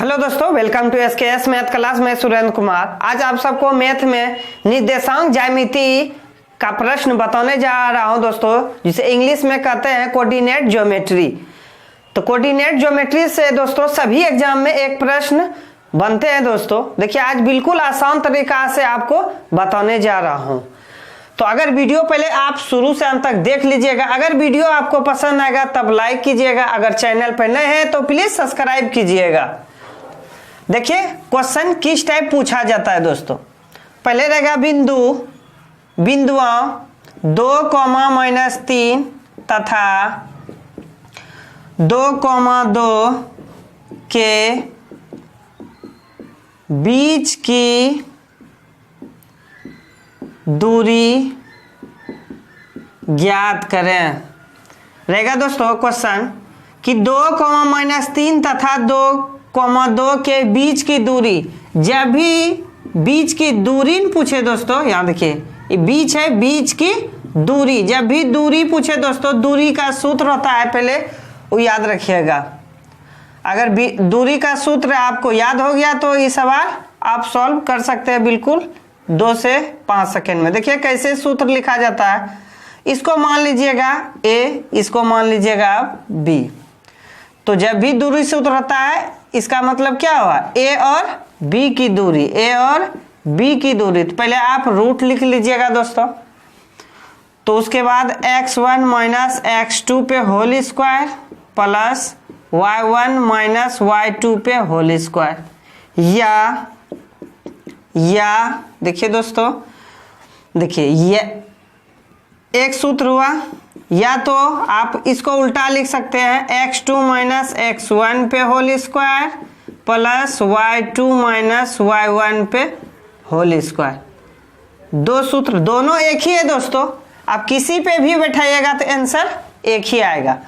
Hello दोस्तों, welcome to SKS math class में सुरेंद्र कुमार। आज आप सबको मैथ में निर्देशांक ज्यामिति का प्रश्न बताने जा रहा हूं दोस्तों, जिसे इंग्लिश में कहते हैं कोऑर्डिनेट ज्योमेट्री। तो कोऑर्डिनेट ज्योमेट्री से दोस्तों सभी एग्जाम में एक प्रश्न बनते हैं दोस्तों। देखिए आज बिल्कुल आसान तरीका से आपको बताने जा रहा हूं। तो अगर वीडियो पहले आप शुरू से अंत तक देख लीजिएगा। अगर वीडियो आपको पसंद आएगा तब लाइक कीजिएगा। अगर चैनल पर नए हैं तो प्लीज सब्सक्राइब कीजिएगा। देखिए क्वेश्चन किस टाइप पूछा जाता है दोस्तों। पहले रहेगा बिंदुओं 2,-3 तथा 2,2 के बीच की दूरी ज्ञात करें। रहेगा दोस्तों क्वेश्चन कि 2,-3 तथा 2,2 के बीच की दूरी। जब भी बीच की दूरी पूछे दोस्तों, यहाँ देखिए ये बीच है, बीच की दूरी। जब भी दूरी पूछे दोस्तों, दूरी का सूत्र होता है, पहले वो याद रखिएगा। अगर दूरी का सूत्र आपको याद हो गया तो ये सवाल आप सॉल्व कर सकते हैं बिल्कुल 2 से 5 सेकेंड में। देखिए कैसे सूत्र लिखा जाता है। इसको मान लीजिएगा ए, इसको मान लीजिएगा बी। तो जब भी दूरी सूत्र होता है इसका मतलब क्या हुआ, ए और बी की दूरी, ए और बी की दूरी। तो पहले आप रूट लिख लीजिएगा दोस्तों। तो उसके बाद x1 माइनस x2 पे whole square plus y1 minus y2 पे होल स्क्वायर। या देखिए दोस्तों, देखिए ये एक सूत्र हुआ। या तो आप इसको उल्टा लिख सकते हैं, x2 माइनस x1 पे whole square plus y2 minus y1 पे होल स्क्वायर। दो सूत्र दोनों एक ही है दोस्तों। आप किसी पे भी बैठाइएगा तो आंसर एक ही आएगा।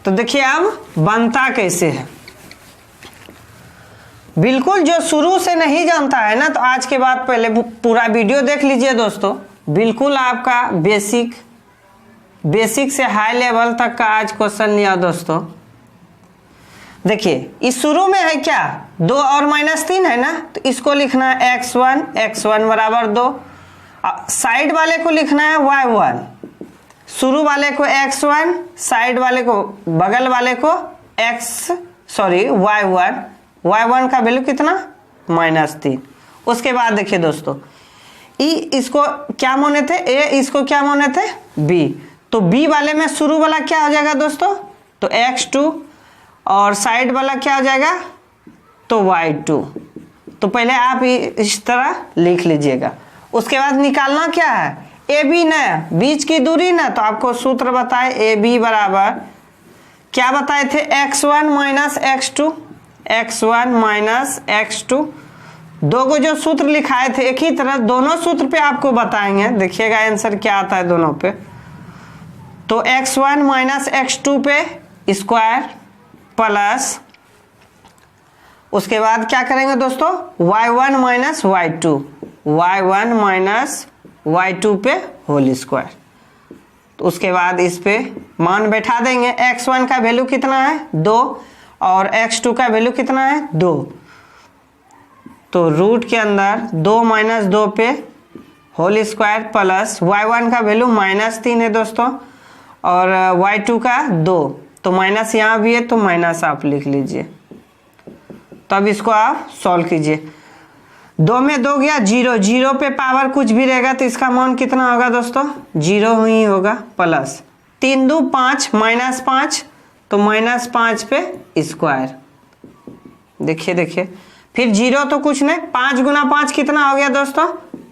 तो देखिए अब बनता कैसे है। बिल्कुल जो शुरू से नहीं जानता है ना, तो आज के बाद पहले पूरा वीडियो देख लीजिए दोस्तों। बिल्कुल आपका बेसिक से हाई लेवल तक का आज क्वेश्चन लिया दोस्तों। देखिए इस शुरू में है क्या, 2 और -3 है ना, तो इसको लिखना है x1 बराबर 2। साइड वाले को लिखना है y1, शुरू वाले को x1, साइड वाले को, बगल वाले को y1 का वैल्यू कितना, -3। उसके बाद देखिए दोस्तों इसको क्या माने थे ए, इसको क्या माने थे बी। तो बी वाले में शुरू वाला क्या हो जाएगा दोस्तों, तो x2 और साइड वाला क्या हो जाएगा, तो y2। तो पहले आप इस तरह लिख लीजिएगा। उसके बाद निकालना क्या है, ए बी ना, बीच की दूरी ना। तो आपको सूत्र बताए ए बी बराबर क्या बताए थे, x1 minus x2, x1 minus x2। दो को जो सूत्र लिखाए थे एक ही तरह, दोनों सूत्र पे आपको बताएंगे। देखिएगा आंसर क्या आता है दोनों पे। तो x1 माइनस x2 पे स्क्वायर प्लस उसके बाद क्या करेंगे दोस्तों, y1 माइनस y2 पे होल स्क्वायर। तो उसके बाद इस पे मान बैठा देंगे। x1 का वैल्यू कितना है 2 और x2 का वैल्यू कितना है 2। तो रूट के अंदर 2 माइनस 2 पे होल स्क्वायर प्लस y1 का वैल्यू -3 है दोस्तों और y2 का 2। तो माइनस यहाँ भी है तो माइनस आप लिख लीजिए। तो अब इसको आप सॉल्व कीजिए। 2 में 2 गया 0, 0 पे पावर कुछ भी रहेगा तो इसका मान कितना होगा दोस्तों, 0 ही होगा। प्लस 3 2 5 -5, तो -5 पे स्क्वायर। देखिए फिर 0 तो कुछ नहीं, 5 गुना 5 कितना हो गया दोस्तों,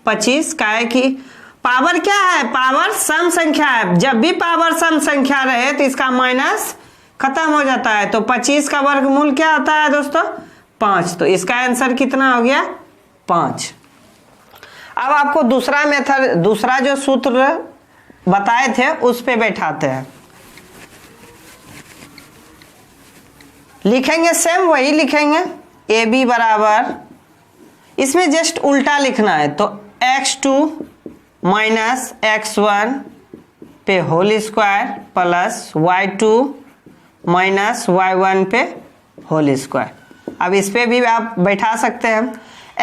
25। काहे की पावर क्या है, पावर सम संख्या है। जब भी पावर सम संख्या रहे तो इसका माइनस खत्म हो जाता है। तो 25 का वर्गमूल क्या आता है दोस्तों, 5। तो इसका आंसर कितना हो गया, 5। अब आपको दूसरा मेथड, दूसरा जो सूत्र बताए थे उस पे बैठाते हैं। लिखेंगे सेम वही लिखेंगे, ए बी बराबर, इसमें जस्ट उल्टा लिखना है। तो x2 माइनस x1 पे whole square plus y2 minus y1 पे होल स्क्वायर। अब इस पे भी आप बैठा सकते हैं।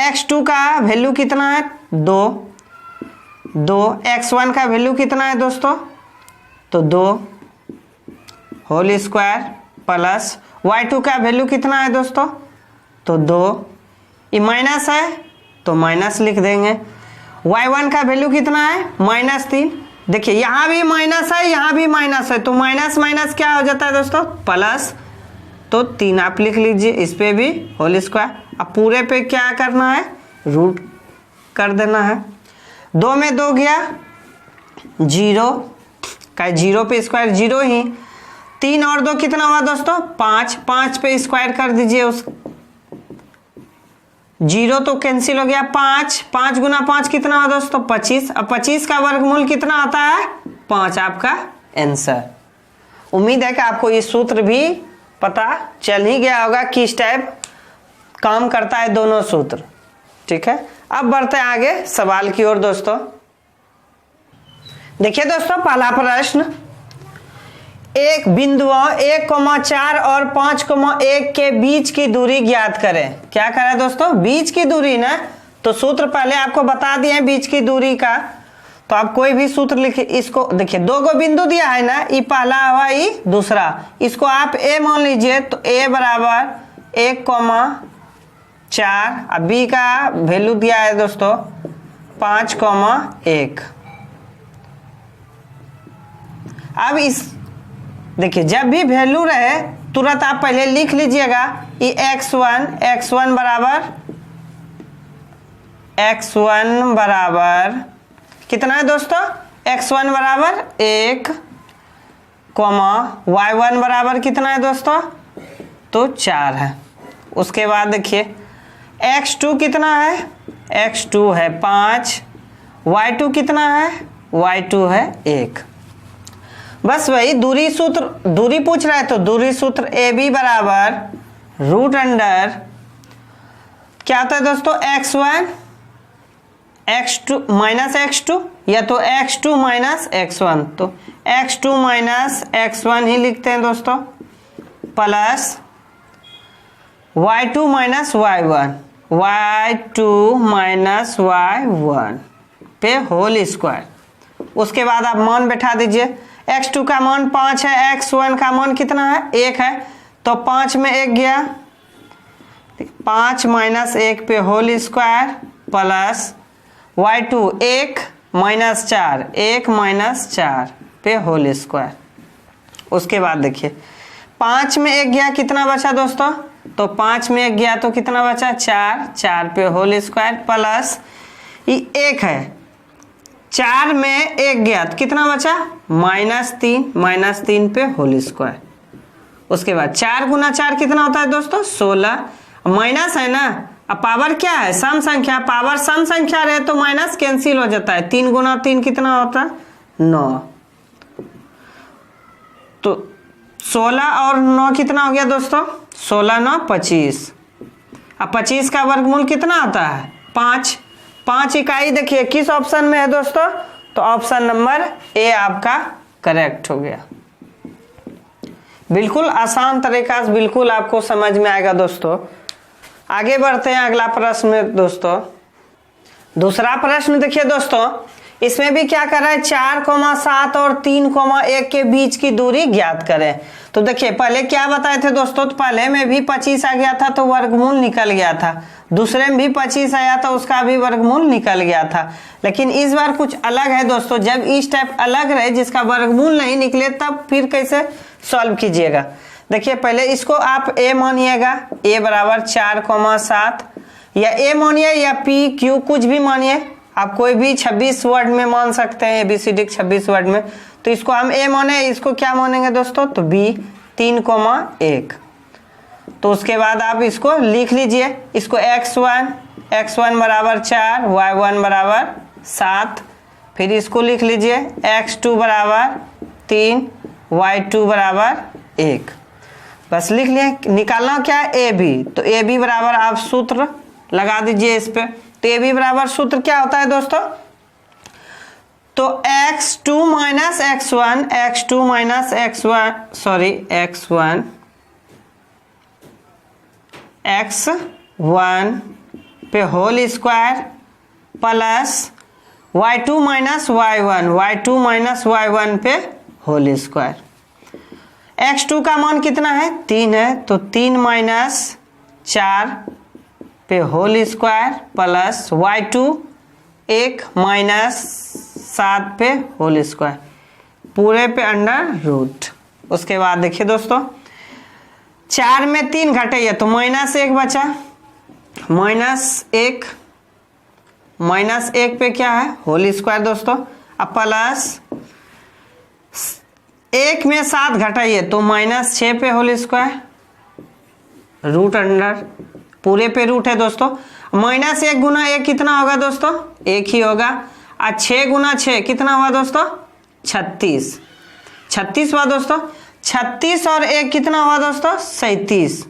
x2 का वैल्यू कितना है 2, x1 का वैल्यू कितना है दोस्तों, तो 2 होल स्क्वायर प्लस y2 का वैल्यू कितना है दोस्तों, तो 2, ये माइनस है तो माइनस लिख देंगे। y1 का वैल्यू कितना है -3, देखिए यहाँ भी माइनस है यहाँ भी माइनस है, तो माइनस माइनस क्या हो जाता है दोस्तों, प्लस, तो 3 आप लिख लीजिए, इस पे भी होल स्क्वायर। अब पूरे पे क्या करना है, रूट कर देना है। 2 में 2 गया 0 का, 0 पे स्क्वायर 0 ही, 3 और 2 कितना हुआ दोस्तों 5, 5 पे स्क्वायर कर दीजिए, उस 0 तो कैंसिल हो गया, 5, 5 गुना 5 कितना हुआ दोस्तों 25। अब 25 का वर्गमूल कितना आता है 5, आपका आंसर। उम्मीद है कि आपको ये सूत्र भी पता चल ही गया होगा किस टाइप काम करता है दोनों सूत्र, ठीक है। अब बढ़ते हैं आगे सवाल की ओर दोस्तों। देखिए दोस्तों पहला प्रश्न, एक बिंदुओं 1,4 और 5,1 के बीच की दूरी ज्ञात करें। क्या करें दोस्तों, बीच की दूरी ना, तो सूत्र पहले आपको बता दिए बीच की दूरी का, तो आप कोई भी सूत्र लिखिए। इसको देखिए 2 को बिंदु दिया है ना, ये पहला हुआ ये दूसरा, इसको आप a मान लीजिए, तो a बराबर 1,4, अब b का वैल्यू दिया है दोस्तों 5,1। अब इस देखिए जब भी वैल्यू रहे तुरंत आप पहले लिख लीजिएगा, ये x1 बराबर कितना है दोस्तों, x1 बराबर 1, y1 बराबर कितना है दोस्तों, तो 4 है। उसके बाद देखिए x2 कितना है, x2 है 5, y2 कितना है, y2 है 1। बस वही दूरी सूत्र, दूरी पूछ रहा है तो दूरी सूत्र AB बराबर रूट अंडर क्या होता है दोस्तों x1 x2 माइनस x2, या तो x2 माइनस x1, तो x2 माइनस x1 ही लिखते हैं दोस्तों, plus y2 minus y1, y2 minus y1 पे होल स्क्वायर। उसके बाद आप मान बैठा दीजिए, x2 का मान 5 है, x1 का मान कितना है 1 है, तो 5 में 1 गया, 5 माइनस 1 पे whole square plus y2 1 minus 4, 1 minus 4 पे होल स्क्वायर। उसके बाद देखिए 5 में 1 गया, कितना बचा दोस्तों, तो 5 में 1 गया तो कितना बचा 4, 4 पे होल स्क्वायर प्लस ये 1 है, 4 में 1 गया तो कितना बचा -3 पे होल स्क्वायर। उसके बाद 4 गुना 4 कितना होता है दोस्तों 16, माइनस है ना, अब पावर क्या है सम संख्या, पावर सम संख्या रहे तो माइनस कैंसिल हो जाता है, 3 गुना 3 कितना होता है 9, तो 16 और 9 कितना हो गया दोस्तों 16 9 25। अब 25 का वर्गमूल कितना आता है 5, 5 इकाई देखिए किस ऑप्शन में है दोस्तों, तो ऑप्शन नंबर ए आपका करेक्ट हो गया। बिल्कुल आसान तरीका से बिल्कुल आपको समझ में आएगा दोस्तों। आगे बढ़ते हैं अगला प्रश्न में दोस्तों। दूसरा प्रश्न देखिए दोस्तों, इसमें भी क्या कर रहा है 4,7 और 3,1 के बीच की दूरी ज्ञात करें। तो देखिए पहले क्या बताए थे दोस्तों, तो पहले में भी 25 आ गया था तो वर्गमूल निकल गया था, दूसरे में भी 25 आया था उसका भी वर्गमूल निकल गया था, लेकिन इस बार कुछ अलग है दोस्तों। जब इस टाइप अलग रहे जिसका वर्गमूल नहीं निकले तब फिर कैसे सॉल्व कीजिएगा। देखिए पहले इसको आप a मानिएगा, a बराबर 4,7, या a मानिए या p q कुछ भी मानिए, आप कोई भी 26 वर्ड में मान सकते हैं, ABCD 26 वर्ड में, तो इसको हम a माने, इसको क्या मानेंगे दोस्तों, तो b 3,1। तो उसके बाद आप इसको लिख लीजिए, इसको x1 बराबर 4, y1 बराबर 7, फिर इसको लिख लीजिए x2 बराबर 3, y2 बराबर 1। बस लिख लिए। निकालना क्या है AB, तो AB बराबर आप सूत्र लगा दीजिए इस पे, तो AB बराबर सूत्र क्या होता है दोस्तों, तो x2 minus x1, x2 minus x1 sorry x1 x1 पे whole square plus y2 minus y1 पे होल स्क्वायर। x2 का मान कितना है 3 है, तो 3 माइनस 4 पे whole square plus y2 1 minus 7 पे होल स्क्वायर पूरे पे अंडर रूट। उसके बाद देखिए दोस्तों 4 में 3 घटाइए तो -1 बचा, -1 पे क्या है होल स्क्वायर दोस्तों। अब प्लस 1 में 7 घटाइए तो -6 पे होल स्क्वायर रूट अंडर पूरे पे रूट है दोस्तों। -1 गुना 1 कितना होगा दोस्तों 1 ही होगा। और 6 गुना 6 कितना हुआ दोस्तों 36 हुआ दोस्तों। 36 और 1 कितना हुआ दोस्तों 37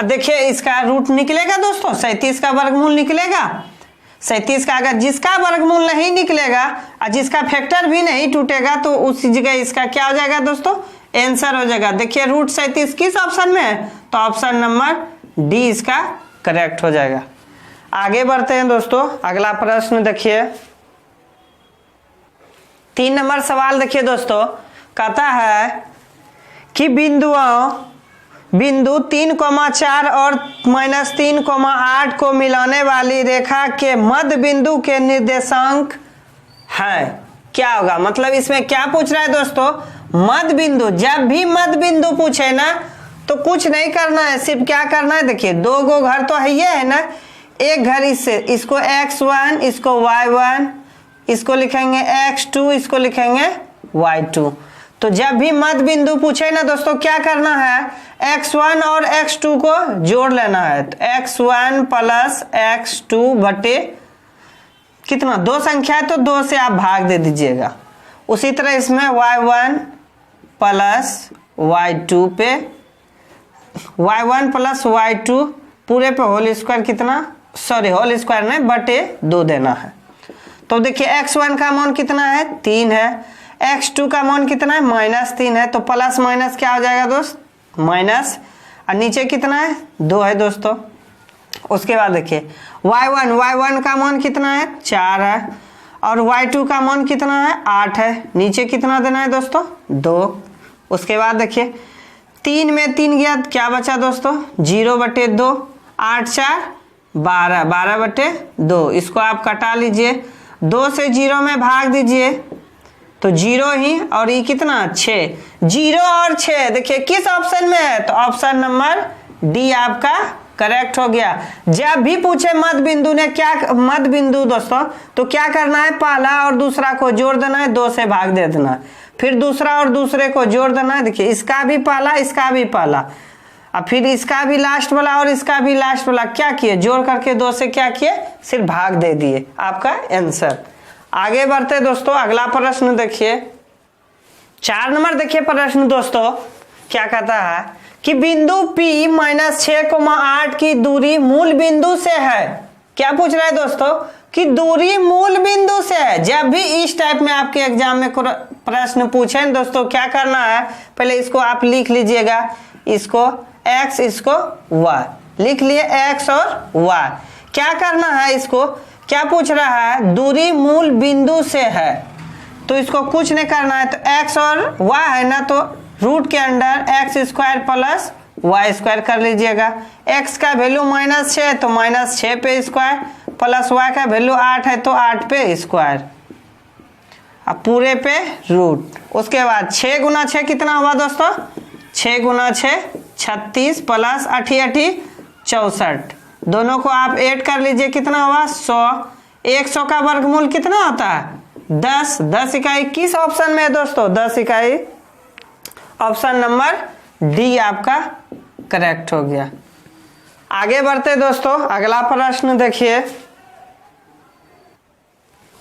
देखिए इसका रूट निकलेगा दोस्तों, 37 का वर्गमूल निकलेगा। 37 का अगर जिसका वर्गमूल नहीं निकलेगा और जिसका फैक्टर भी नहीं टूटेगा तो उस जगह इसका क्या हो जाएगा दोस्तों आंसर हो जाएगा। देखिए रूट 37 किस ऑप्शन में है, तो ऑप्शन नंबर डी इसका करेक्ट हो जाएगा। आगे बढ़ते हैं दोस्तों, अगला प्रश्न देखिए 3 नंबर सवाल देखिए दोस्तों, कहता है कि बिंदु 3,4 और -3,8 को मिलाने वाली रेखा के मध्य बिंदु के निर्देशांक है, क्या होगा। मतलब इसमें क्या पूछ रहा है दोस्तों मध्य बिंदु। जब भी मध्य बिंदु पूछे ना तो कुछ नहीं करना है, सिर्फ क्या करना है देखिए 2 गो घर तो है ना, एक घर इससे इसको x1 इसको y1 इसको लिखेंगे x2 इसको लिखेंगे y2। तो जब भी मध्य बिंदु पूछे ना दोस्तों क्या करना है x1 और x2 को जोड़ लेना है। तो x1 प्लस x2 बटे कितना 2 संख्या है तो 2 से आप भाग दे दीजिएगा। उसी तरह इसमें y1 प्लस y2 पे y1 प्लस y2 पूरे पे होल स्क्वायर कितना होल स्क्वायर नहीं बटे 2 देना है। तो देखिए x1 का मान कितना है 3 है, x2 का मान कितना है -3 है, तो प्लस माइनस क्या हो जाएगा दोस्त माइनस, और नीचे कितना है 2 है दोस्तों। उसके बाद देखिए y1 का मान कितना है 4 है और y2 का मान कितना है 8 है, नीचे कितना देना है दोस्तों 2। उसके बाद देखिए 3 में 3 गया क्या बचा दोस्तों 0 बटे 2, 8 4 12 बटे 2, इसको आप कटा लीजिए 2 से 0 में भाग दीजिए तो 0 ही, और ये कितना 6, 0 और 6 देखिए किस ऑप्शन में है, तो ऑप्शन नंबर डी आपका करेक्ट हो गया। जब भी पूछे मध्य बिंदु ने क्या मध्य बिंदु दोस्तों तो क्या करना है पहला और दूसरा को जोड़ देना है 2 से भाग दे देना है, फिर दूसरा और दूसरे को जोड़ देना है। देखिए इसका भी पहला इसका भी पहला, अब फिर इसका भी लास्ट वाला और इसका भी लास्ट वाला क्या किए जोड़ करके 2 से क्या किए सिर्फ भाग दे दिए, आपका आंसर। आगे बढ़ते दोस्तों, अगला प्रश्न देखिए 4 नंबर देखिए प्रश्न दोस्तों क्या कहता है कि बिंदु P -6,8 की दूरी मूल बिंदु से है। क्या पूछ रहा है दोस्तों कि दूरी मूल बिंदु से है। जब भी इस टाइप में आपके एग्जाम में प्रश्न पूछे दोस्तों क्या करना है, पहले इसको आप लिख लीजिएगा, इसको x इसको y लिख लिए, x और y। क्या करना है, इसको क्या पूछ रहा है दूरी मूल बिंदु से है, तो इसको कुछ नहीं करना है, तो x और y है ना, तो रूट के अंडर x² प्लस y² कर लीजिएगा। x का वैल्यू -6 है तो -6 पे स्क्वायर, प्लस y का वैल्यू 8 है तो 8 पे स्क्वायर, अब पूरे पे रूट। उसके बाद 6 गुना 6 कितना हुआ दोस्तों 6 गुना 6 36 प्लस 8 64, दोनों को आप ऐड कर लीजिए कितना हुआ 100। 100 का वर्गमूल कितना होता है 10, 10 इकाई किस ऑप्शन में है दोस्तों 10 इकाई, ऑप्शन नंबर डी आपका करेक्ट हो गया। आगे बढ़ते दोस्तों, अगला प्रश्न देखिए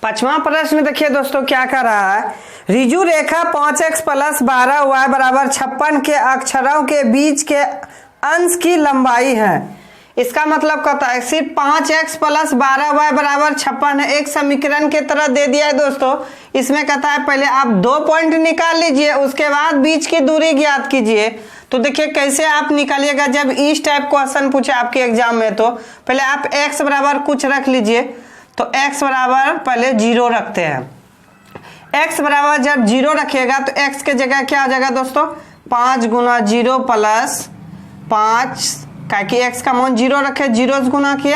5वां प्रश्न देखिए दोस्तों क्या कर रहा है, रिजु रेखा 5x प्लस 12y बराबर 56 के अक्षरों के बीच के अंश की लंबाई है। इसका मतलब कहता है सिर्फ 5x प्लस 12y बराबर 56 है, एक समीकरण के तरह दे दिया है दोस्तों। इसमें कहता है पहले आप 2 पॉइंट निकाल लीजिए, उसके बाद बीच की दूरी ज्ञात कीजिए। तो देखिए कैसे आप निकालिएगा जब इस टाइप क्वेश्चन पूछे आपके एग्जाम में, तो पहले आप x बराबर कुछ रख लीजिए। तो x बराबर पहले 0 रखते हैं। x बराबर जब 0 रखिएगा तो x के जगह क्या आ जाएगा दोस्तों, 5 गुना 0 प्लस 5, क्या कि x का मान 0 रखे, 0 से गुना किए,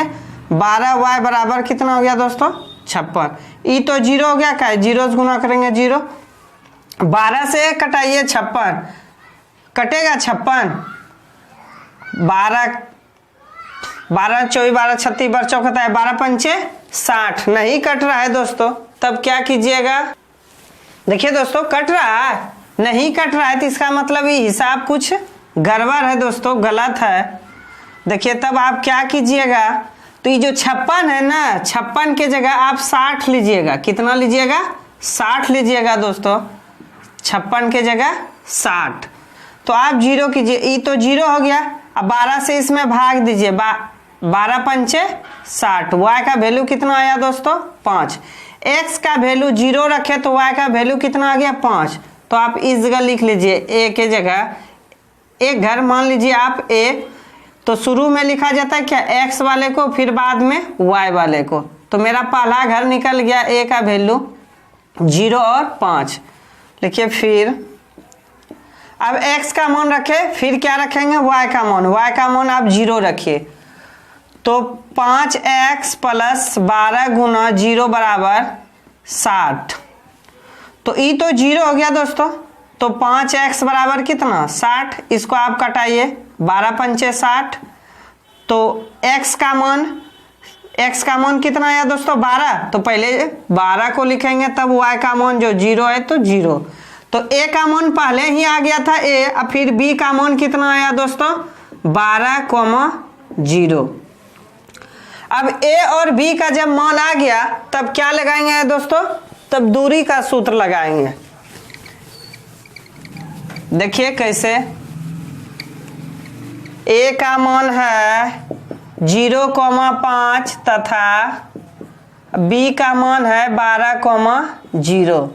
12y बराबर कितना हो गया दोस्तों, 56। ई तो 0 हो गया, क्या 0 से गुना करेंगे 0, 12 से कटाइए 56, कटेगा 56, 12 12 24 12 36 12 चौकता है, 12 पंचे 60, नहीं कट रहा है दोस्तों। तब क्या कीजिएगा, देखिए दोस्तों कट रहा है, नहीं कट रहा है तो इसका मतलब ये हिसाब कुछ गड़बड़ है दोस्तों, गलत है। देखिए तब आप क्या कीजिएगा, तो ये जो 56 है ना, 56 के जगह आप 60 लीजिएगा। कितना लीजिएगा, 60 लीजिएगा दोस्तों, 56 के जगह 60। तो आप 0 कीजिए, ये तो 0 हो गया। अब 12 से इसमें भाग दीजिए, 12 पंचे 60, y का वैल्यू कितना आया दोस्तों, 5। x का वैल्यू 0 रखे तो y का वैल्यू कितना आ गया, 5। तो आप इस जगह लिख लीजिए, a के जगह एक घर मान लीजिए आप a, तो शुरू में लिखा जाता है क्या, x वाले को, फिर बाद में y वाले को। तो मेरा पहला घर निकल गया, a का वैल्यू 0 और 5 लिखिए। फिर अब x का मान रखे, फिर क्या रखेंगे, y का मान आप 0 रखिए। तो 5x प्लस 12 गुना 0 बराबर 60। तो ई तो 0 हो गया दोस्तों, तो 5x बराबर कितना, 60। इसको आप कटाइए, 12 पंचे 60। तो x का मान कितना आया दोस्तों, 12। तो पहले 12 को लिखेंगे, तब y का मान जो 0 है तो 0। तो a का मान पहले ही आ गया था a, अब फिर b का मान कितना आया दोस्तों, 12,0। अब a और b का जब मान आ गया तब क्या लगाएंगे दोस्तों, तब दूरी का सूत्र लगाएंगे। देखिए कैसे, a का मान है 0,5 तथा b का मान है 12,0।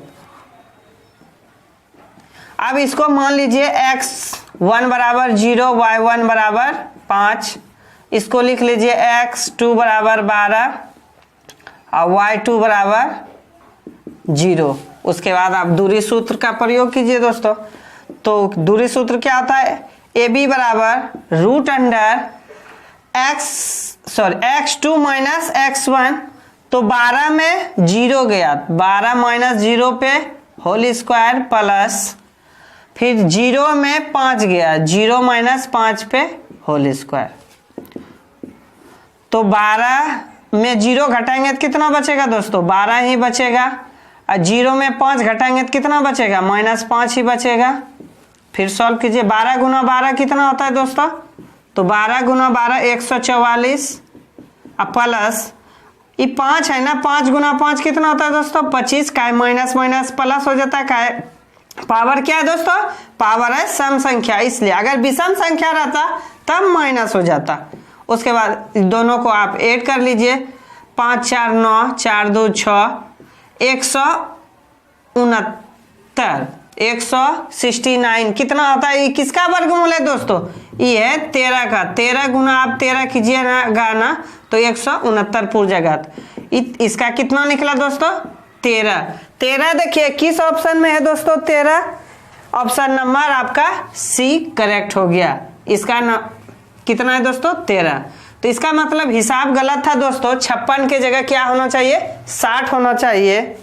अब इसको मान लीजिए x1 बराबर 0, y1 बराबर 5। इसको लिख लीजिए x2 बराबर 12 और y2 बराबर 0। उसके बाद आप दूरी सूत्र का प्रयोग कीजिए दोस्तों। तो दूरी सूत्र क्या होता है, AB बराबर root under x2 minus x1। तो 12 में 0 गया, 12 माइनस 0 पे होल स्क्वायर प्लस, फिर 0 में 5 गया, 0 माइनस 5 पे होल स्क्वायर। तो 12 में 0 घटाएंगे तो कितना बचेगा दोस्तों, 12 ही बचेगा। और 0 में 5 घटाएंगे तो कितना बचेगा, -5 ही बचेगा। फिर सॉल्व कीजिए, 12 गुना 12 कितना होता है दोस्तों, तो 12 गुना 12 144 प्लस ये 5 है ना, 5 गुना 5 कितना होता है दोस्तों, 25। का माइनस माइनस प्लस हो जाता है, का पावर क्या है दोस्तों, पावर है सम संख्या, इसलिए अगर विषम संख्या रहता तब माइनस हो जाता। उसके बाद दोनों को आप ऐड कर लीजिए, 5 4 9, 4 2 6, 169, 169 कितना होता है, ये किसका वर्गमूल है दोस्तों, ये है 13 का। 13 गुना आप 13 कीजिएगा ना तो 169 पूर्व जगत। इसका कितना निकला दोस्तों, 13। देखिए किस ऑप्शन में है दोस्तों, 13। ऑप्शन नंबर आपका सी करेक्ट हो गया। इसका कितना है दोस्तों, 13। तो इसका मतलब हिसाब गलत था दोस्तों, 56 के जगह क्या होना चाहिए, 60 होना चाहिए।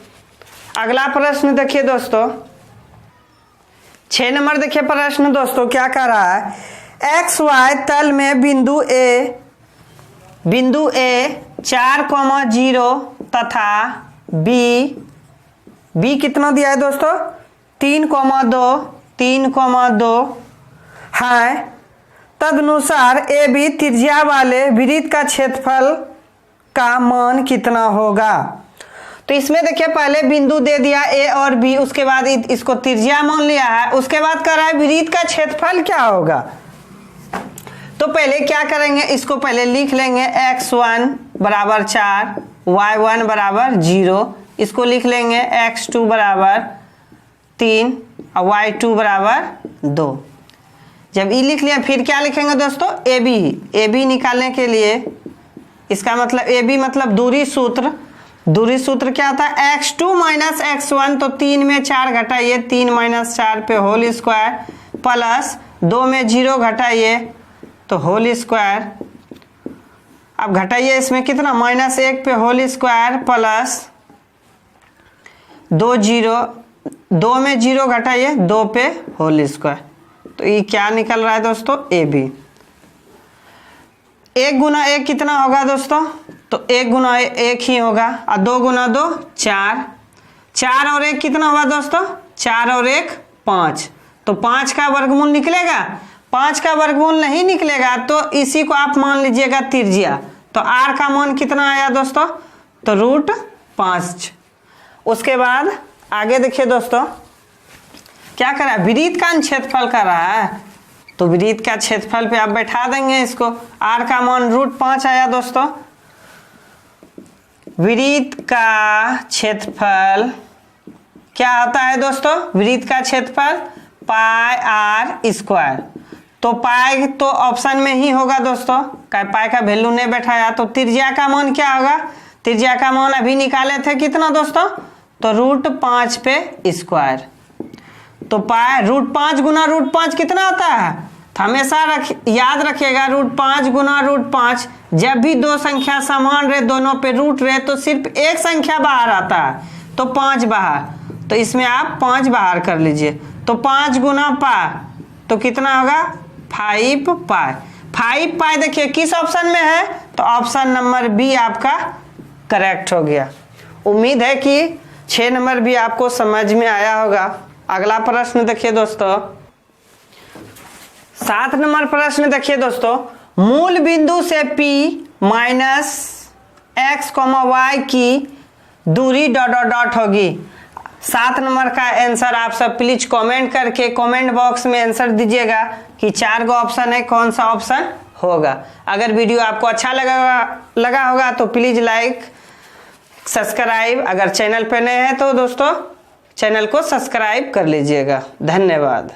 अगला प्रश्न देखिए दोस्तों, 6 नंबर देखिए प्रश्न दोस्तों, क्या कह रहा है, XY तल में बिंदु A 4,0 तथा B कितना दिया है दोस्तों, 3,2 है। तदनुसार AB त्रिज्या वाले वृत्त का क्षेत्रफल का मान कितना होगा। तो इसमें देखिए पहले बिंदु दे दिया A और B, उसके बाद इसको त्रिज्या मान लिया है, उसके बाद कह रहा है वृत्त का क्षेत्रफल क्या होगा। तो तो पहले क्या करेंगे, इसको पहले लिख लेंगे x1 बराबर 4, y1 बराबर 0, इसको लिख लेंगे x2 बराबर 3 और y2 बराबर 2। जब ये लिख लिया फिर क्या लिखेंगे दोस्तों, ए बी निकालने के लिए, इसका मतलब ए बी मतलब दूरी सूत्र क्या था, x2 माइनस x1, तो 3 में 4 घटाइए, 3 माइनस 4 पे होल स्क्वायर, प्लस 2 में 0 घटाइए तो होल स्क्वायर। अब घटाइए इसमें कितना, -1 पे होल स्क्वायर प्लस 2 में 0 घटाइए 2 पे होल स्क्वायर। तो ये क्या निकल रहा है दोस्तों, ए बी। 1 गुना 1 कितना होगा दोस्तों, तो 1 गुना 1 ही होगा, और 2 गुना 2 4, 4 और 1 कितना होगा दोस्तों, 4 और 1 5, तो 5 का वर्गमूल निकलेगा, 5 का वर्गमूल नहीं निकलेगा तो इसी को आप मान लीजिएगा त्रिज्या। तो r का मान कितना आया दोस्तों, तो √5। उसके बाद आगे देखिए दोस्तों क्या कर रहा है, वृत्त का क्षेत्रफल कर रहा है, तो वृत्त का क्षेत्रफल पे आप बैठा देंगे इसको, r का मान √5 आया दोस्तों। वृत्त का क्षेत्रफल क्या आता है दोस्तों, वृत्त का क्षेत्रफल पाई r स्क्वायर, तो पाई तो ऑप्शन में ही होगा दोस्तों, पाई का वैल्यू नहीं बैठाया। तो त्रिज्या का मान क्या होगा, त्रिज्या का मान अभी निकाले थे कितना दोस्तों, तो √5 पे स्क्वायर, तो पाई √5 गुना √5 कितना आता है, तो हमेशा याद रखिएगा √5 गुना √5, जब भी दो संख्या समान रहे, दोनों पे रूट रहे, तो सिर्फ एक संख्या बाहर आता है, तो 5 बाहर, तो इसमें आप 5 बाहर कर लीजिए, तो 5 गुना पाई तो कितना होगा 5 पाई। 5 पाई देखिए किस ऑप्शन में है, तो ऑप्शन नंबर बी आपका करेक्ट हो गया। उम्मीद है कि 6 नंबर भी आपको समझ में आया होगा। अगला प्रश्न देखिए दोस्तों, 7 नंबर प्रश्न देखिए दोस्तों, मूल बिंदु से P माइनस x, y की दूरी ... होगी। 7 नंबर का आंसर आप सब प्लीज कमेंट करके कमेंट बॉक्स में आंसर दीजिएगा कि 4 गो ऑप्शन है, कौन सा ऑप्शन होगा। अगर वीडियो आपको अच्छा लगा होगा तो प्लीज लाइक सब्सक्राइब, अगर चैनल पे नए हैं तो दोस्तों चैनल को सब्सक्राइब कर लीजिएगा। धन्यवाद।